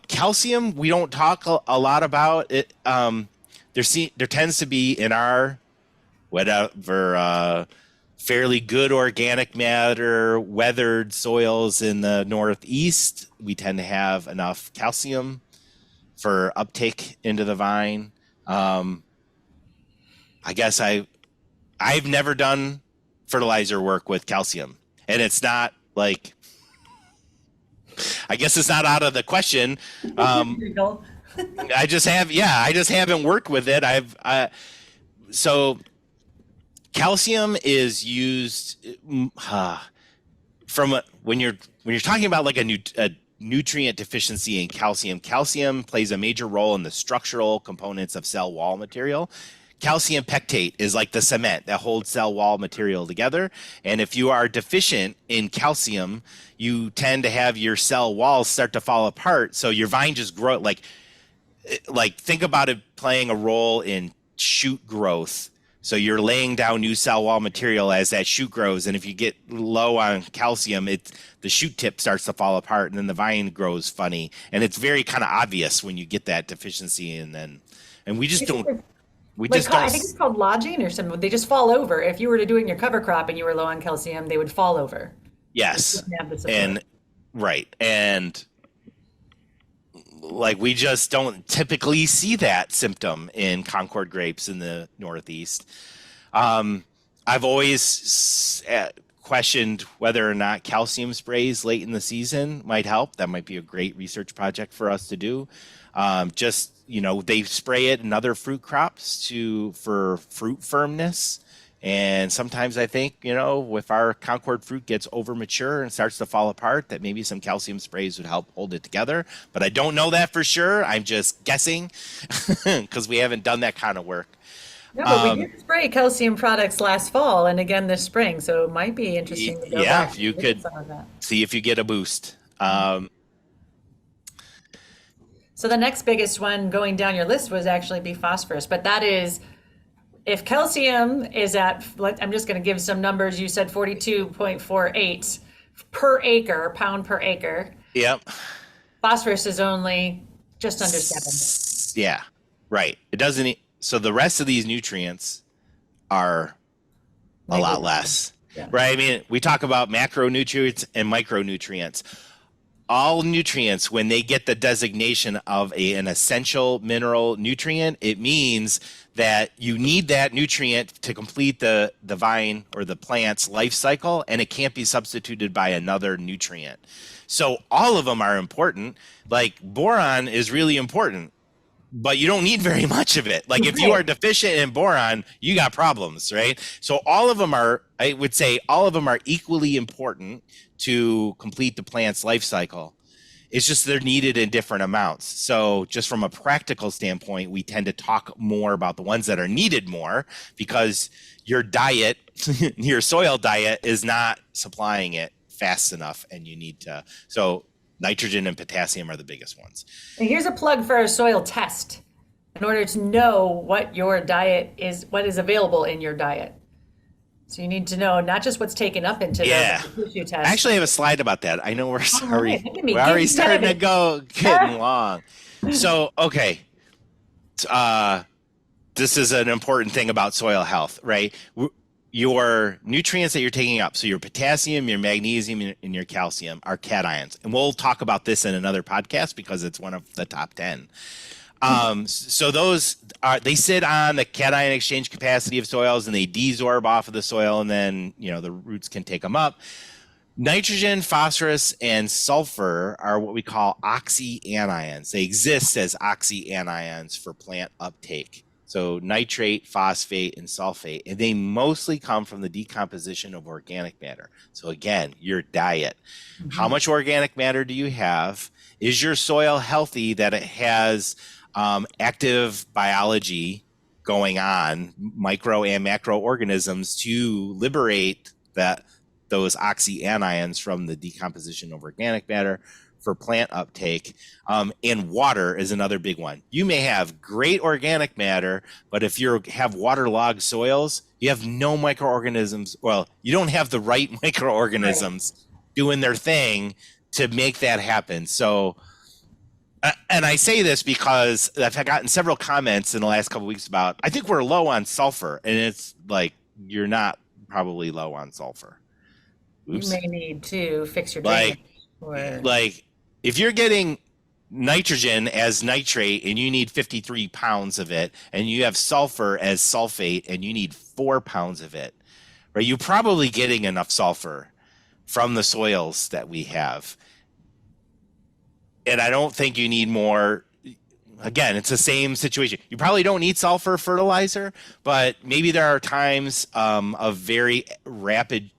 [SPEAKER 2] Calcium, we don't talk a lot about it. There tends to be in our fairly good organic matter, weathered soils in the Northeast, we tend to have enough calcium for uptake into the vine. I guess I've never done fertilizer work with calcium, and it's not like, I guess it's not out of the question. Um, I just haven't worked with it. So calcium is used when you're talking about like a nutrient deficiency in calcium. Calcium plays a major role in the structural components of cell wall material. Calcium pectate is like the cement that holds cell wall material together. And if you are deficient in calcium, you tend to have your cell walls start to fall apart. So your vine just grow like think about it playing a role in shoot growth. So you're laying down new cell wall material as that shoot grows, and if you get low on calcium, the shoot tip starts to fall apart, and then the vine grows funny, and it's very kind of obvious when you get that deficiency, and we just don't. We
[SPEAKER 1] Like
[SPEAKER 2] just don't.
[SPEAKER 1] I think it's called lodging or something. They just fall over. If you were to doing your cover crop and you were low on calcium, they would fall over.
[SPEAKER 2] Yes,
[SPEAKER 1] They wouldn't have the support.
[SPEAKER 2] and right, and like we just don't typically see that symptom in Concord grapes in the Northeast. I've always questioned whether or not calcium sprays late in the season might help. That might be a great research project for us to do. Just they spray it in other fruit crops for fruit firmness. And sometimes I think, if our Concord fruit gets over mature and starts to fall apart, that maybe some calcium sprays would help hold it together. But I don't know that for sure. I'm just guessing because we haven't done that kind of work.
[SPEAKER 1] No, but we did spray calcium products last fall and again this spring, so it might be interesting to go
[SPEAKER 2] Yeah,
[SPEAKER 1] back
[SPEAKER 2] you
[SPEAKER 1] and look at
[SPEAKER 2] could
[SPEAKER 1] some of that.
[SPEAKER 2] see if you get a boost.
[SPEAKER 1] So the next biggest one going down your list was actually be phosphorus, but that is if calcium is I'm just going to give some numbers. You said 42.48 per acre, pound per acre.
[SPEAKER 2] Yep.
[SPEAKER 1] Phosphorus is only just under 7.
[SPEAKER 2] Yeah, right. It doesn't. So the rest of these nutrients are a lot less,
[SPEAKER 1] Yeah.
[SPEAKER 2] right? I mean, we talk about macronutrients and micronutrients. All nutrients, when they get the designation of an essential mineral nutrient, it means that you need that nutrient to complete the vine or the plant's life cycle, and it can't be substituted by another nutrient. So all of them are important. Like boron is really important, but you don't need very much of it. Like if you are deficient in boron, you got problems, right? So I would say all of them are equally important to complete the plant's life cycle. It's just they're needed in different amounts. So just from a practical standpoint, we tend to talk more about the ones that are needed more because your diet, your soil diet is not supplying it fast enough, and you need to. So nitrogen and potassium are the biggest ones.
[SPEAKER 1] And here's a plug for a soil test in order to know what your diet is, what is available in your diet. So you need to know not just what's taken up into the tissue test.
[SPEAKER 2] I actually have a slide about that. I know we're sorry.
[SPEAKER 1] Right.
[SPEAKER 2] We're already starting to go getting long. So, okay. This is an important thing about soil health, right? Your nutrients that you're taking up, so your potassium, your magnesium, and your calcium are cations. And we'll talk about this in another podcast because it's one of the top 10. So they sit on the cation exchange capacity of soils and they desorb off of the soil, and then, the roots can take them up. Nitrogen, phosphorus, and sulfur are what we call oxyanions. They exist as oxyanions for plant uptake. So nitrate, phosphate, and sulfate, and they mostly come from the decomposition of organic matter. So again, your diet. Mm-hmm. How much organic matter do you have? Is your soil healthy that it has active biology going on, micro and macroorganisms, to liberate those oxyanions from the decomposition of organic matter for plant uptake? And water is another big one. You may have great organic matter, but if you have waterlogged soils, you have no microorganisms. Well, you don't have the right microorganisms doing their thing to make that happen. So, and I say this because I've gotten several comments in the last couple of weeks about, I think we're low on sulfur, and it's like, you're not probably low on sulfur. Oops.
[SPEAKER 1] You may need to fix your drainage.
[SPEAKER 2] Like if you're getting nitrogen as nitrate and you need 53 pounds of it, and you have sulfur as sulfate and you need 4 pounds of it, right? You're probably getting enough sulfur from the soils that we have. And I don't think you need more. Again, it's the same situation. You probably don't need sulfur fertilizer, but maybe there are times of very rapid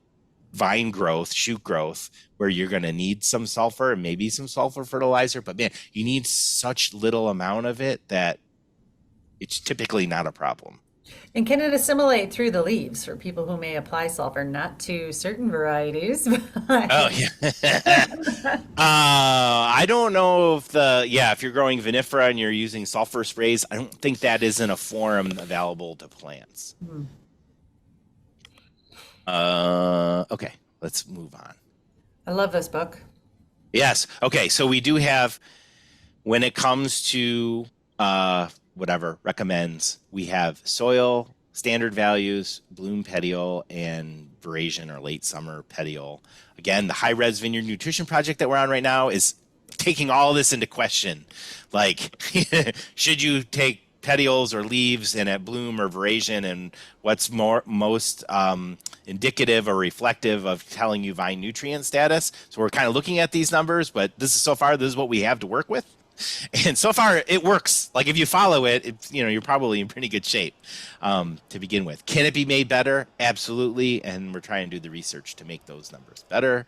[SPEAKER 2] vine growth, shoot growth, where you're going to need some sulfur and maybe some sulfur fertilizer. But man, you need such little amount of it that it's typically not a problem.
[SPEAKER 1] And can it assimilate through the leaves for people who may apply sulfur, not to certain varieties?
[SPEAKER 2] Oh yeah. I don't know if if you're growing vinifera and you're using sulfur sprays, I don't think that is in a form available to plants. Okay, let's move on.
[SPEAKER 1] I love this book.
[SPEAKER 2] Yes. Okay, so we do have, when it comes to whatever recommends, we have soil standard values, bloom petiole, and veraison or late summer petiole. Again, the high res vineyard nutrition project that we're on right now is taking all this into question. Like, should you take petioles or leaves and at bloom or veraison, and what's most indicative or reflective of telling you vine nutrient status? So we're kind of looking at these numbers, but this is what we have to work with. And so far it works. Like if you follow it, you're probably in pretty good shape to begin with. Can it be made better? Absolutely. And we're trying to do the research to make those numbers better.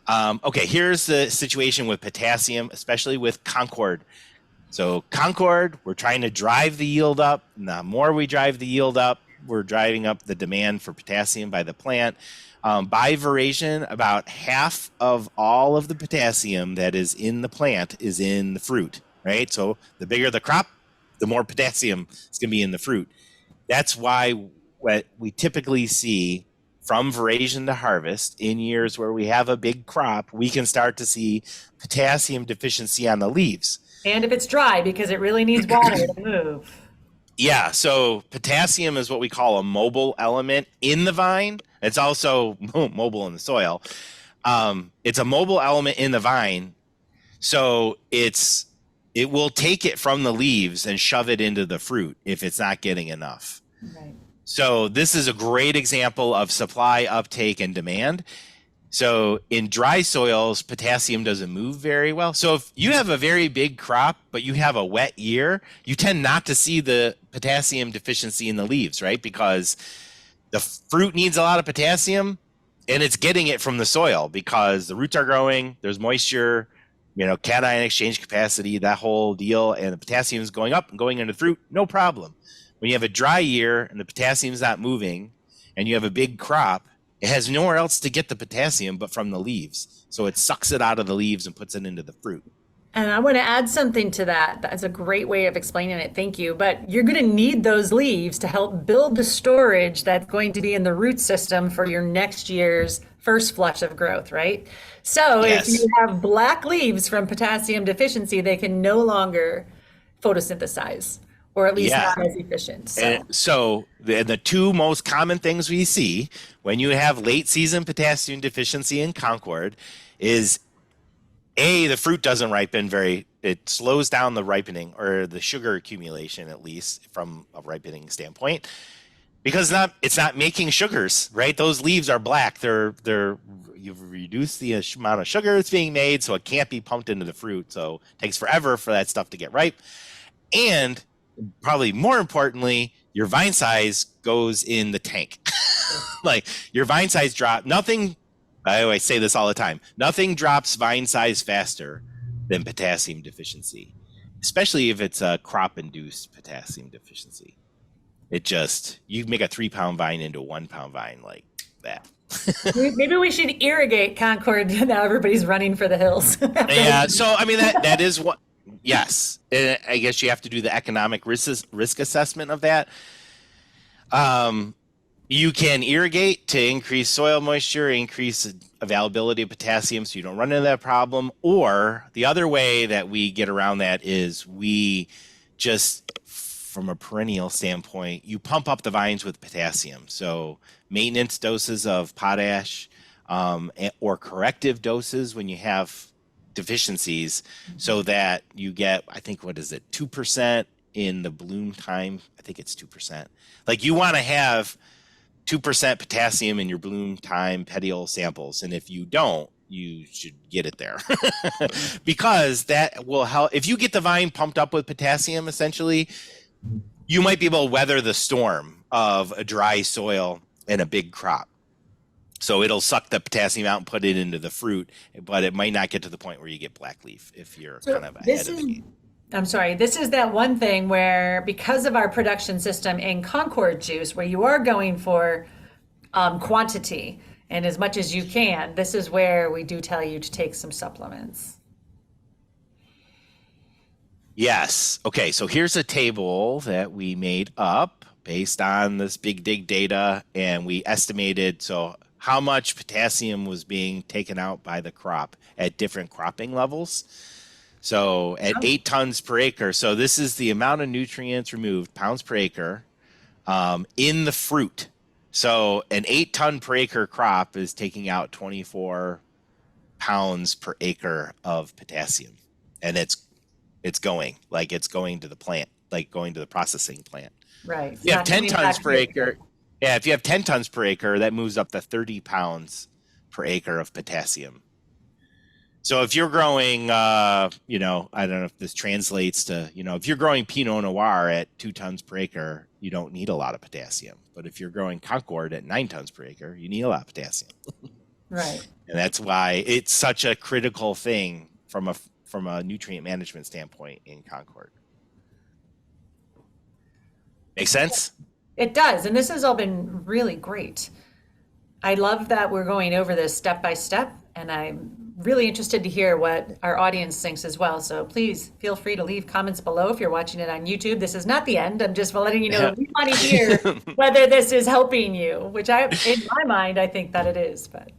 [SPEAKER 2] Okay, here's the situation with potassium, especially with Concord. So Concord, we're trying to drive the yield up. And the more we drive the yield up, we're driving up the demand for potassium by the plant. By veraison, about half of all of the potassium that is in the plant is in the fruit, right? So the bigger the crop, the more potassium is going to be in the fruit. That's why what we typically see from veraison to harvest in years where we have a big crop, we can start to see potassium deficiency on the leaves.
[SPEAKER 1] And if it's dry, because it really needs water to move.
[SPEAKER 2] Yeah, so potassium is what we call a mobile element in the vine. It's also mobile in the soil. It's a mobile element in the vine. So it will take it from the leaves and shove it into the fruit if it's not getting enough.
[SPEAKER 1] Right.
[SPEAKER 2] So this is a great example of supply, uptake, and demand. So in dry soils, potassium doesn't move very well. So if you have a very big crop, but you have a wet year, you tend not to see the potassium deficiency in the leaves, right? Because the fruit needs a lot of potassium and it's getting it from the soil because the roots are growing, there's moisture, cation exchange capacity, that whole deal, and the potassium is going up and going into the fruit, no problem. When you have a dry year and the potassium is not moving and you have a big crop, it has nowhere else to get the potassium but from the leaves. So it sucks it out of the leaves and puts it into the fruit.
[SPEAKER 1] And I want to add something to that. That's a great way of explaining it. Thank you. But you're going to need those leaves to help build the storage that's going to be in the root system for your next year's first flush of growth, right? So
[SPEAKER 2] Yes.
[SPEAKER 1] if you have black leaves from potassium deficiency, they can no longer photosynthesize, or at least not as efficient.
[SPEAKER 2] So the two most common things we see when you have late season potassium deficiency in Concord is the fruit doesn't ripen it slows down the ripening or the sugar accumulation, at least from a ripening standpoint, because it's not making sugars, right? Those leaves are black. You've reduced the amount of sugar that's being made, so it can't be pumped into the fruit. So it takes forever for that stuff to get ripe. And probably more importantly, your vine size goes in the tank. Like your vine size drop. I always say this all the time. Nothing drops vine size faster than potassium deficiency, especially if it's a crop-induced potassium deficiency. You make a 3-pound vine into a 1-pound vine like that.
[SPEAKER 1] Maybe we should irrigate Concord now everybody's running for the hills.
[SPEAKER 2] Yeah, so I mean that is what. Yes, and I guess you have to do the economic risk assessment of that. You can irrigate to increase soil moisture, increase availability of potassium so you don't run into that problem. Or the other way that we get around that is we just, from a perennial standpoint, you pump up the vines with potassium. So maintenance doses of potash or corrective doses when you have deficiencies so that you get, I think, what is it, 2% in the bloom time? I think it's 2%. Like you want to have 2% potassium in your bloom time petiole samples. And if you don't, you should get it there because that will help. If you get the vine pumped up with potassium, essentially, you might be able to weather the storm of a dry soil and a big crop. So it'll suck the potassium out and put it into the fruit, but it might not get to the point where you get black leaf if you're kind of ahead of the game.
[SPEAKER 1] I'm sorry, this is that one thing where because of our production system in Concord juice, where you are going for quantity and as much as you can, this is where we do tell you to take some supplements.
[SPEAKER 2] Yes. Okay, so here's a table that we made up based on this big dig data, and we estimated how much potassium was being taken out by the crop at different cropping levels. So at 8 tons per acre, so this is the amount of nutrients removed, pounds per acre, in the fruit. So an 8-ton per acre crop is taking out 24 pounds per acre of potassium. And it's going to the plant, like going to the processing plant.
[SPEAKER 1] Right.
[SPEAKER 2] You have 10 tons per acre. Yeah, if you have 10 tons per acre, that moves up to 30 pounds per acre of potassium. So if you're growing, I don't know if this translates to, if you're growing Pinot Noir at 2 tons per acre, you don't need a lot of potassium. But if you're growing Concord at 9 tons per acre, you need a lot of potassium.
[SPEAKER 1] Right.
[SPEAKER 2] And that's why it's such a critical thing from a nutrient management standpoint in Concord. Make sense?
[SPEAKER 1] It does. And this has all been really great. I love that we're going over this step by step, and I'm really interested to hear what our audience thinks as well. So please feel free to leave comments below if you're watching it on YouTube. This is not the end. I'm just letting you know that we want to hear whether this is helping you, which in my mind, I think that it is. But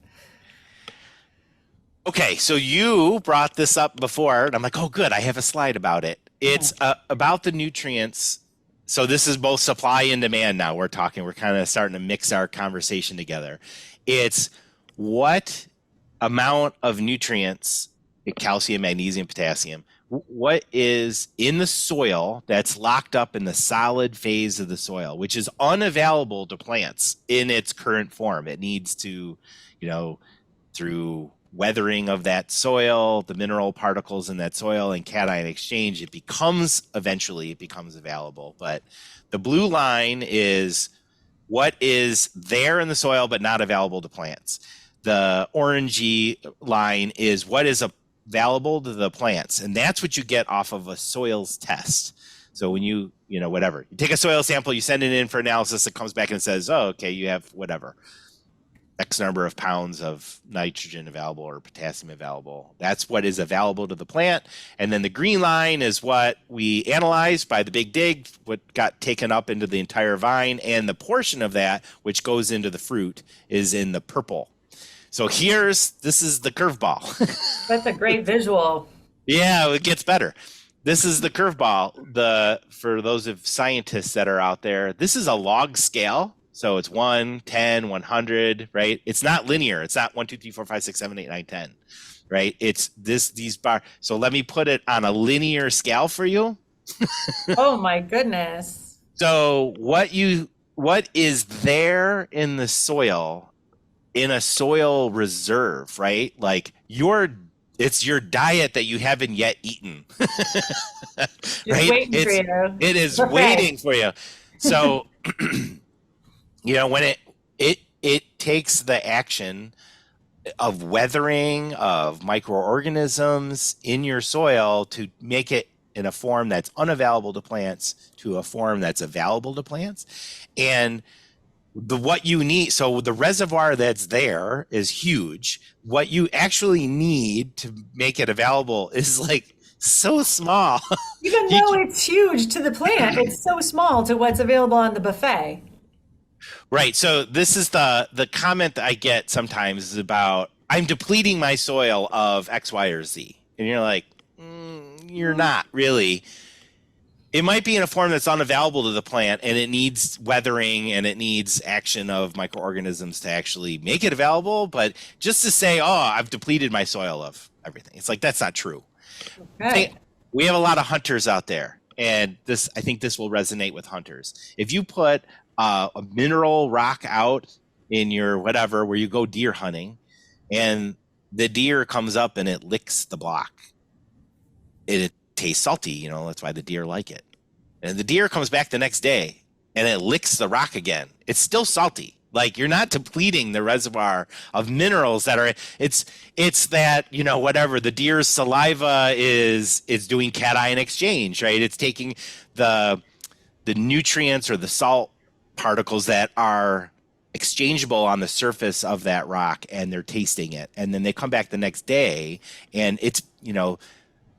[SPEAKER 2] okay, so you brought this up before, and I'm like, oh, good, I have a slide about it. It's about the nutrients. So this is both supply and demand now. We're kind of starting to mix our conversation together. It's what amount of nutrients, calcium, magnesium, potassium, what is in the soil that's locked up in the solid phase of the soil, which is unavailable to plants in its current form. It needs to, through weathering of that soil, the mineral particles in that soil and cation exchange, it becomes available. But the blue line is what is there in the soil but not available to plants. The orangey line is what is available to the plants. And that's what you get off of a soils test. So when you take a soil sample, you send it in for analysis, it comes back and says, oh, okay, you have whatever, X number of pounds of nitrogen available or potassium available. That's what is available to the plant. And then the green line is what we analyzed by the big dig, what got taken up into the entire vine. And the portion of that which goes into the fruit is in the purple. So this is the curveball.
[SPEAKER 1] that's a great visual.
[SPEAKER 2] Yeah, it gets better. This is the curveball. For those of scientists that are out there, this is a log scale. So it's 1, 10, 100, right? It's not linear. It's not 1, 2, 3, 4, 5, 6, 7, 8, 9, 10, right? It's these bars. So let me put it on a linear scale for you.
[SPEAKER 1] Oh my goodness.
[SPEAKER 2] So what is there in the soil, in a soil reserve, right? Like it's your diet that you haven't yet eaten. Right?
[SPEAKER 1] Waiting for you.
[SPEAKER 2] It is waiting for you. So when it takes the action of weathering of microorganisms in your soil to make it in a form that's unavailable to plants to a form that's available to plants. And what you need, so the reservoir that's there is huge. What you actually need to make it available is like so small.
[SPEAKER 1] Even though it's huge to the plant, it's so small to what's available on the buffet.
[SPEAKER 2] Right. So this is the comment that I get sometimes is about, I'm depleting my soil of X, Y, or Z. And you're like, you're not really. It might be in a form that's unavailable to the plant, and it needs weathering and it needs action of microorganisms to actually make it available. But just to say, oh, I've depleted my soil of everything, it's like that's not true.
[SPEAKER 1] Right.
[SPEAKER 2] We have a lot of hunters out there, and I think this will resonate with hunters. If you put a mineral rock out in your whatever where you go deer hunting, and the deer comes up and it licks the block, it tastes salty. You know, that's why the deer like it. And the deer comes back the next day and it licks the rock again. It's still salty. Like, you're not depleting the reservoir of minerals that are, it's that, you know, whatever, the deer's saliva is doing cation exchange, right? It's taking the nutrients or the salt particles that are exchangeable on the surface of that rock, and they're tasting it. And then they come back the next day and it's, you know,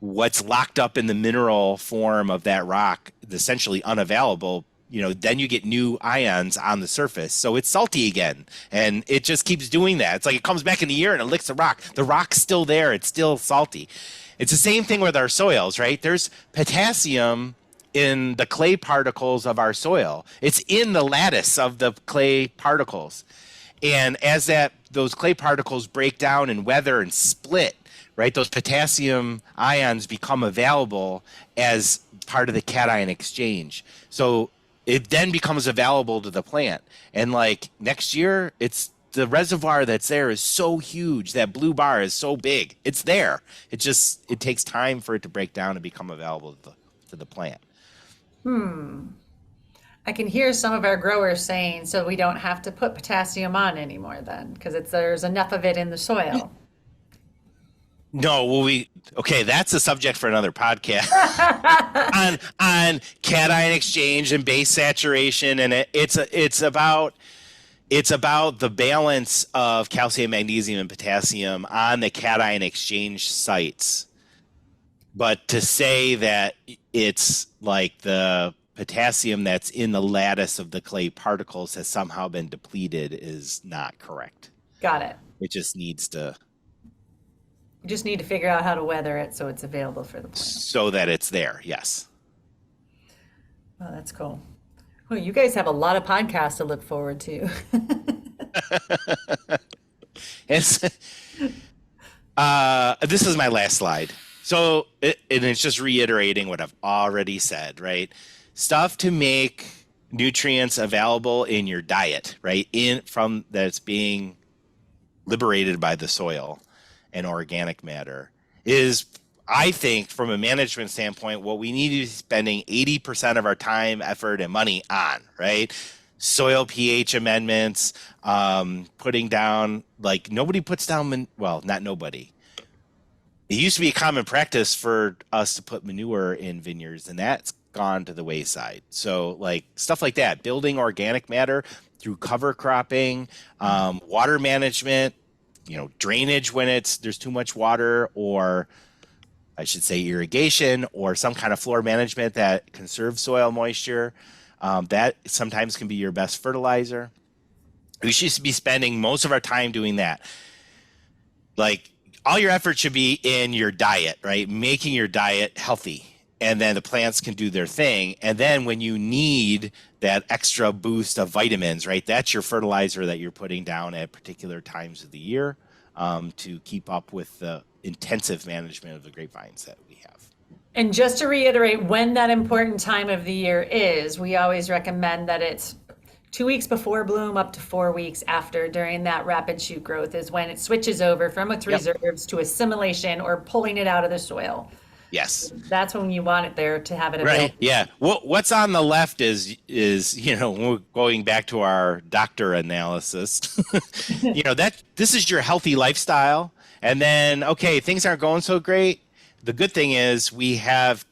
[SPEAKER 2] what's locked up in the mineral form of that rock is essentially unavailable. You know, then you get new ions on the surface. So it's salty again. And it just keeps doing that. It's like it comes back in a year and it licks the rock. The rock's still there. It's still salty. It's the same thing with our soils, right? There's potassium in the clay particles of our soil. It's in the lattice of the clay particles. And as those clay particles break down and weather and split, right, those potassium ions become available as part of the cation exchange. So it then becomes available to the plant. And like next year, it's the reservoir that's there is so huge. That blue bar is so big. It's there. It takes time for it to break down and become available to the plant.
[SPEAKER 1] I can hear some of our growers saying, so we don't have to put potassium on anymore then, because there's enough of it in the soil.
[SPEAKER 2] No, okay, that's a subject for another podcast on cation exchange and base saturation, and it's about the balance of calcium, magnesium, and potassium on the cation exchange sites. But to say that it's like the potassium that's in the lattice of the clay particles has somehow been depleted is not correct.
[SPEAKER 1] Got it.
[SPEAKER 2] It just needs to.
[SPEAKER 1] You just need to figure out how to weather it so it's available for the plant.
[SPEAKER 2] So that it's there, yes.
[SPEAKER 1] Oh, that's cool. Well, you guys have a lot of podcasts to look forward to.
[SPEAKER 2] This is my last slide. So, and it's just reiterating what I've already said, right? Stuff to make nutrients available in your diet, right? From that's being liberated by the soil and organic matter is, I think, from a management standpoint, what we need to be spending 80% of our time, effort, and money on, right? Soil pH amendments, putting down, like, nobody puts down, well, not nobody. It used to be a common practice for us to put manure in vineyards, and that's gone to the wayside. So, like, stuff like that, building organic matter through cover cropping, water management, you know, drainage when there's too much water, or I should say irrigation, or some kind of floor management that conserves soil moisture. That sometimes can be your best fertilizer. We should be spending most of our time doing that. Like, all your effort should be in your diet, right? Making your diet healthy. And then the plants can do their thing. And then when you need that extra boost of vitamins, right? That's your fertilizer that you're putting down at particular times of the year to keep up with the intensive management of the grapevines that we have.
[SPEAKER 1] And just to reiterate when that important time of the year is, we always recommend that it's 2 weeks before bloom up to 4 weeks after. During that rapid shoot growth is when it switches over from its reserves to assimilation or pulling it out of the soil.
[SPEAKER 2] Yes.
[SPEAKER 1] That's when you want it there to have it available.
[SPEAKER 2] Right. Yeah. What's on the left is, you know, we're going back to our doctor analysis, you know, that this is your healthy lifestyle. And then, okay, things aren't going so great. The good thing is we have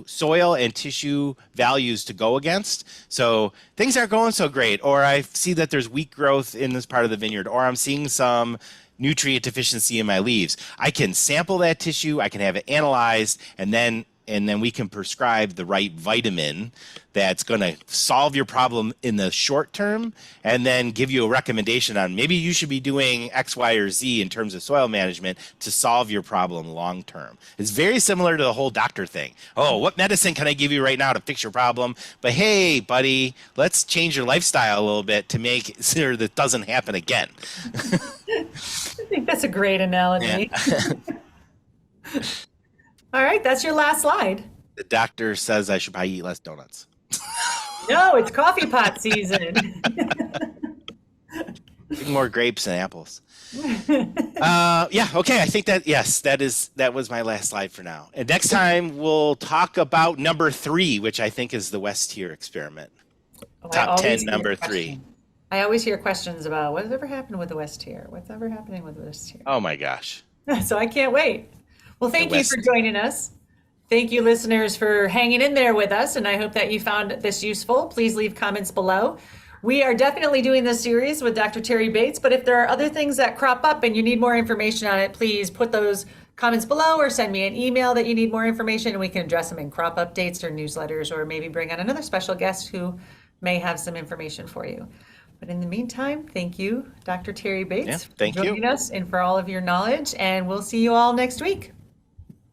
[SPEAKER 2] soil and tissue values to go against. So things aren't going so great, or I see that there's weak growth in this part of the vineyard, or I'm seeing some nutrient deficiency in my leaves. I can sample that tissue, I can have it analyzed, and then and then we can prescribe the right vitamin that's going to solve your problem in the short term, and then give you a recommendation on maybe you should be doing X, Y, or Z in terms of soil management to solve your problem long term. It's very similar to the whole doctor thing. Oh, what medicine can I give you right now to fix your problem? But hey, buddy, let's change your lifestyle a little bit to make sure that doesn't happen again.
[SPEAKER 1] I think that's a great analogy.
[SPEAKER 2] Yeah.
[SPEAKER 1] All right, that's your last slide.
[SPEAKER 2] The doctor says I should probably eat less donuts.
[SPEAKER 1] No, it's coffee pot season.
[SPEAKER 2] Eat more grapes and apples. Yeah, okay. I think that was my last slide for now. And next time we'll talk about number 3, which I think is the West Tier experiment. Top 10, number 3.
[SPEAKER 1] I always hear questions about what's ever happened with the West Tier? What's ever happening with the West Tier?
[SPEAKER 2] Oh my gosh.
[SPEAKER 1] So I can't wait. Well, thank you for joining us. Thank you, listeners, for hanging in there with us, and I hope that you found this useful. Please leave comments below. We are definitely doing this series with Dr. Terry Bates, but if there are other things that crop up and you need more information on it, please put those comments below or send me an email that you need more information, and we can address them in crop updates or newsletters, or maybe bring on another special guest who may have some information for you. But in the meantime, thank you, Dr. Terry Bates,
[SPEAKER 2] for joining
[SPEAKER 1] us and for all of your knowledge, and we'll see you all next week.